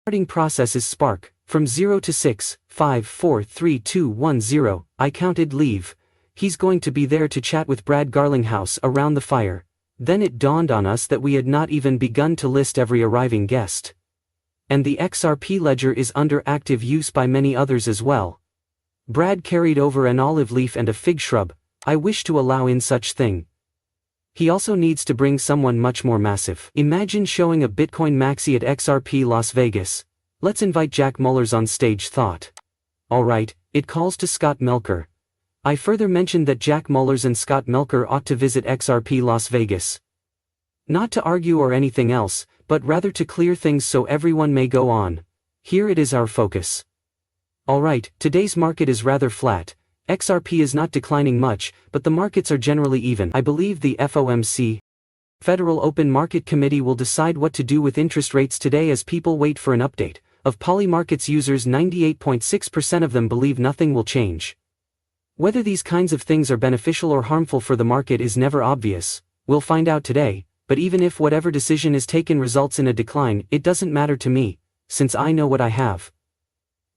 Starting process is Spark. From 0 to 6, 5, 4, 3, 2, 1, 0, I counted leave. He's going to be there to chat with Brad Garlinghouse around the fire. Then it dawned on us that we had not even begun to list every arriving guest. And the XRP ledger is under active use by many others as well. Brad carried over an olive leaf and a fig shrub. I wish to allow in such thing. He also needs to bring someone much more massive. Imagine showing a Bitcoin maxi at XRP Las Vegas. Let's invite Jack Mullers on stage. Thought. Alright, it calls to Scott Melker. I further mentioned that Jack Mullers and Scott Melker ought to visit XRP Las Vegas. Not to argue or anything else, but rather to clear things so everyone may go on. Here it is our focus. Alright, today's market is rather flat. XRP is not declining much, but the markets are generally even. I believe the FOMC, Federal Open Market Committee, will decide what to do with interest rates today as people wait for an update. Of Polymarkets users, 98.6% of them believe nothing will change. Whether these kinds of things are beneficial or harmful for the market is never obvious. We'll find out today, but even if whatever decision is taken results in a decline, it doesn't matter to me, since I know what I have.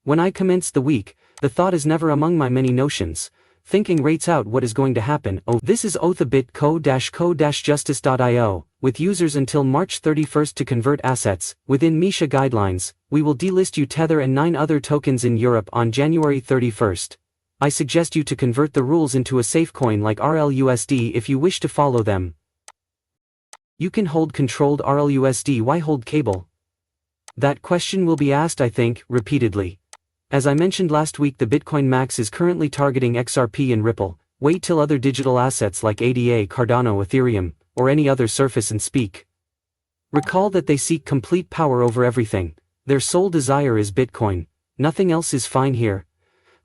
When I commenced the week, the thought is never among my many notions, thinking rates out what is going to happen. Oh, this is othabit.co-justice.io, with users until March 31st to convert assets. Within MiCA guidelines, we will delist you Tether and 9 other tokens in Europe on January 31st. I suggest you to convert the rules into a safe coin like RLUSD if you wish to follow them. You can hold controlled RLUSD. Why hold cable? That question will be asked, I think, repeatedly. As I mentioned last week, the Bitcoin Max is currently targeting XRP and Ripple. Wait till other digital assets like ADA, Cardano, Ethereum, or any other surface and speak. Recall that they seek complete power over everything. Their sole desire is Bitcoin. Nothing else is fine here.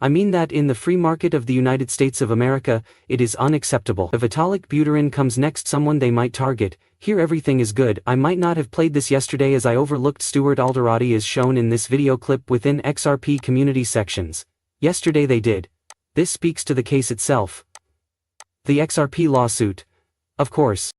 I mean that in the free market of the United States of America, it is unacceptable. If Vitalik Buterin comes next, someone they might target. Here everything is good. I might not have played this yesterday as I overlooked Stuart Alderati as shown in this video clip within XRP community sections. Yesterday they did. This speaks to the case itself. The XRP lawsuit. Of course.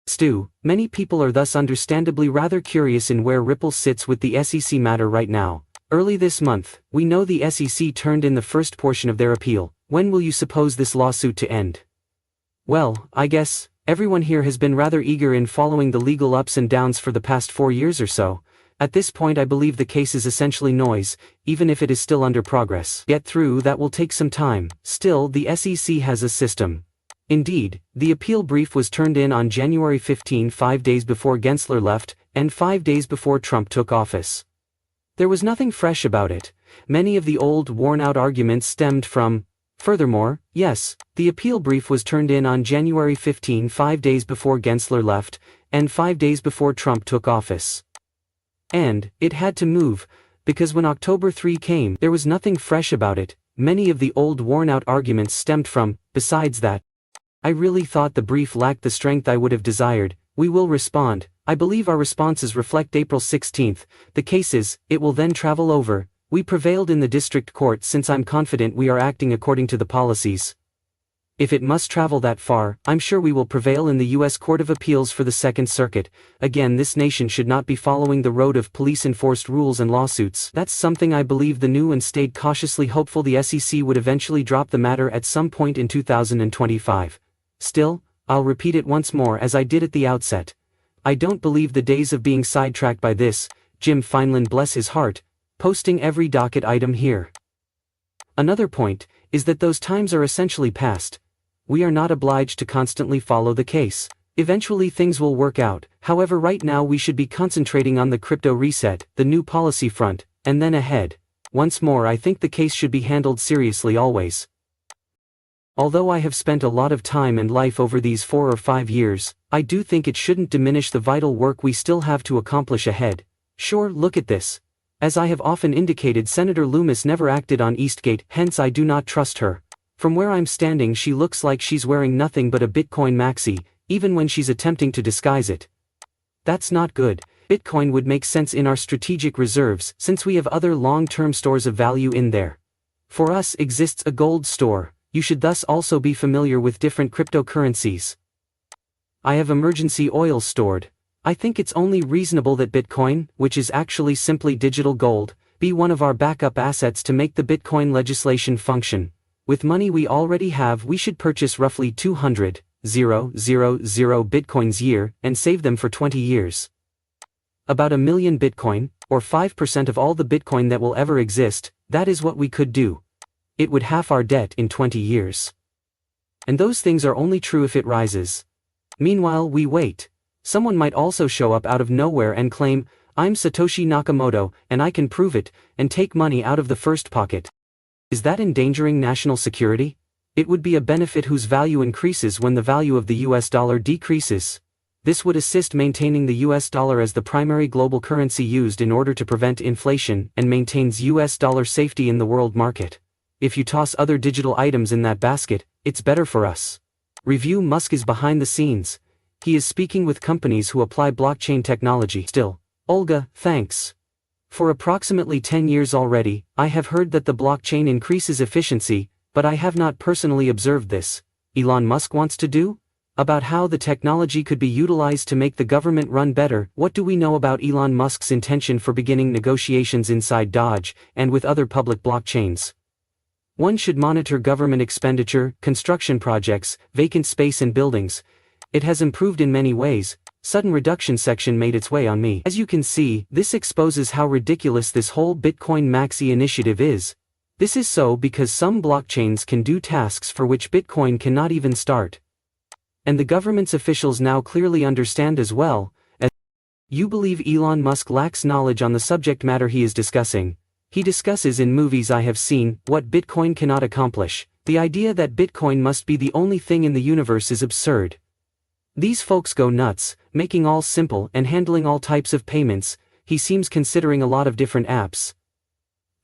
Stu, many people are thus understandably rather curious in where Ripple sits with the SEC matter right now. Early this month, we know the SEC turned in the first portion of their appeal. When will you suppose this lawsuit to end? Well, I guess everyone here has been rather eager in following the legal ups and downs for the past 4 years or so. At this point I believe the case is essentially noise, even if it is still under progress. Get through that will take some time. Still, the SEC has a system. Indeed, the appeal brief was turned in on January 15, 5 days before Gensler left, and 5 days before Trump took office. There was nothing fresh about it. Many of the old, worn-out arguments stemmed from. Furthermore, yes, the appeal brief was turned in on January 15, 5 days before Gensler left, and 5 days before Trump took office. And it had to move, because when October 3 came, there was nothing fresh about it. Many of the old, worn-out arguments stemmed from. Besides that, I really thought the brief lacked the strength I would have desired. We will respond. I believe our responses reflect April 16. The case is, it will then travel over. We prevailed in the district court since I'm confident we are acting according to the policies. If it must travel that far, I'm sure we will prevail in the U.S. Court of Appeals for the Second Circuit. Again, this nation should not be following the road of police-enforced rules and lawsuits. That's something I believe the new and stayed cautiously hopeful the SEC would eventually drop the matter at some point in 2025. Still, I'll repeat it once more as I did at the outset. I don't believe the days of being sidetracked by this. Jim Feinland, bless his heart, posting every docket item here. Another point is that those times are essentially past. We are not obliged to constantly follow the case. Eventually things will work out. However, right now we should be concentrating on the crypto reset, the new policy front, and then ahead. Once more, I think the case should be handled seriously always. Although I have spent a lot of time and life over these 4 or 5 years, I do think it shouldn't diminish the vital work we still have to accomplish ahead. Sure, look at this. As I have often indicated, Senator Loomis never acted on Eastgate, hence I do not trust her. From where I'm standing, she looks like she's wearing nothing but a Bitcoin maxi, even when she's attempting to disguise it. That's not good. Bitcoin would make sense in our strategic reserves since we have other long-term stores of value in there. For us exists a gold store. You should thus also be familiar with different cryptocurrencies. I have emergency oil stored. I think it's only reasonable that Bitcoin, which is actually simply digital gold, be one of our backup assets to make the Bitcoin legislation function. With money we already have, we should purchase roughly 200,000 Bitcoins year and save them for 20 years. About 1 million Bitcoin, or 5% of all the Bitcoin that will ever exist, that is what we could do. It would halve our debt in 20 years. And those things are only true if it rises. Meanwhile, we wait. Someone might also show up out of nowhere and claim, "I'm Satoshi Nakamoto, and I can prove it," and take money out of the first pocket. Is that endangering national security? It would be a benefit whose value increases when the value of the US dollar decreases. This would assist maintaining the US dollar as the primary global currency used in order to prevent inflation and maintains US dollar safety in the world market. If you toss other digital items in that basket, it's better for us. Review: Musk is behind the scenes. He is speaking with companies who apply blockchain technology. Still, Olga, thanks. For approximately 10 years already, I have heard that the blockchain increases efficiency, but I have not personally observed this. Elon Musk wants to do? About how the technology could be utilized to make the government run better. What do we know about Elon Musk's intention for beginning negotiations inside Doge and with other public blockchains? One should monitor government expenditure, construction projects, vacant space in buildings. It has improved in many ways. Sudden reduction section made its way on me. As you can see, this exposes how ridiculous this whole Bitcoin Maxi initiative is. This is so because some blockchains can do tasks for which Bitcoin cannot even start. And the government's officials now clearly understand as well. As you believe Elon Musk lacks knowledge on the subject matter he is discussing. He discusses in movies I have seen what Bitcoin cannot accomplish. The idea that Bitcoin must be the only thing in the universe is absurd. These folks go nuts, making all simple and handling all types of payments. He seems considering a lot of different apps.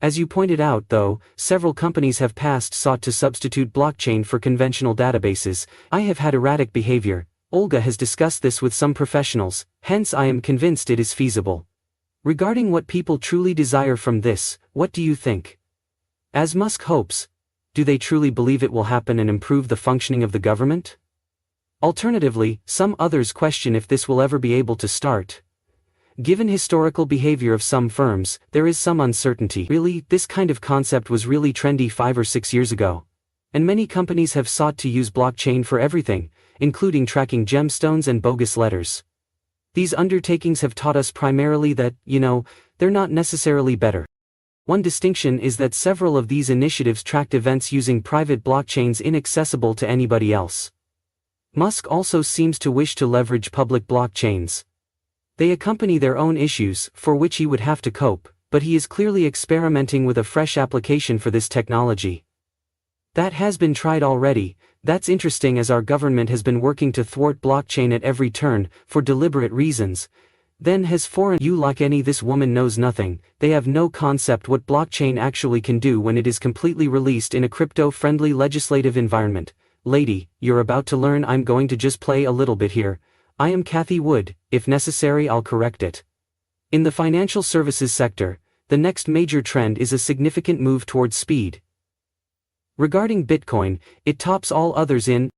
As you pointed out though, several companies have sought to substitute blockchain for conventional databases. I have had erratic behavior. Olga has discussed this with some professionals, hence I am convinced it is feasible. Regarding what people truly desire from this, what do you think? As Musk hopes, do they truly believe it will happen and improve the functioning of the government? Alternatively, some others question if this will ever be able to start. Given historical behavior of some firms, there is some uncertainty. Really, this kind of concept was really trendy 5 or 6 years ago. And many companies have sought to use blockchain for everything, including tracking gemstones and bogus letters. These undertakings have taught us primarily that, they're not necessarily better. One distinction is that several of these initiatives tracked events using private blockchains inaccessible to anybody else. Musk also seems to wish to leverage public blockchains. They accompany their own issues, for which he would have to cope, but he is clearly experimenting with a fresh application for this technology. That has been tried already. That's interesting, as our government has been working to thwart blockchain at every turn, for deliberate reasons. Then has foreign you like any this woman knows nothing. They have no concept what blockchain actually can do when it is completely released in a crypto-friendly legislative environment. Lady, you're about to learn. I'm going to just play a little bit here. I am Kathy Wood. If necessary, I'll correct it. In the financial services sector, the next major trend is a significant move towards speed. Regarding Bitcoin, it tops all others in